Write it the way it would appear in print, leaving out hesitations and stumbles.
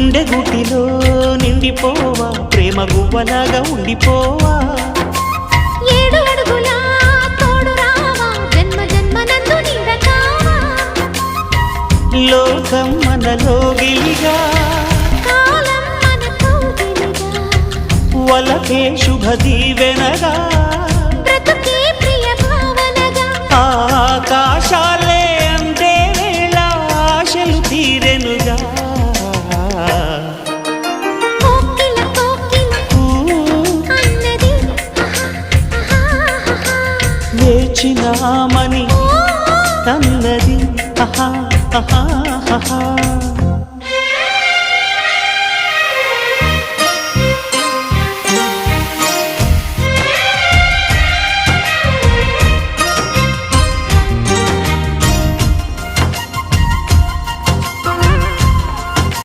గుండె గుటిలో నిండిపోవా ప్రేమ గువ్వలాగా ఉండిపోవా 7 అడుగుల తోడు రావా జన్మ జన్మనందు నీడకావా లోకం మనలో గిలిగా కాలం మనతో గిలిగా వలకే శుభ దీవెనగా బ్రతుకే ప్రియ భావనగా ఆకాశాలే అందే వేళ ఆశలు తీరెనుగా కోకిల కోకిల అన్నది వేచినామని అన్నది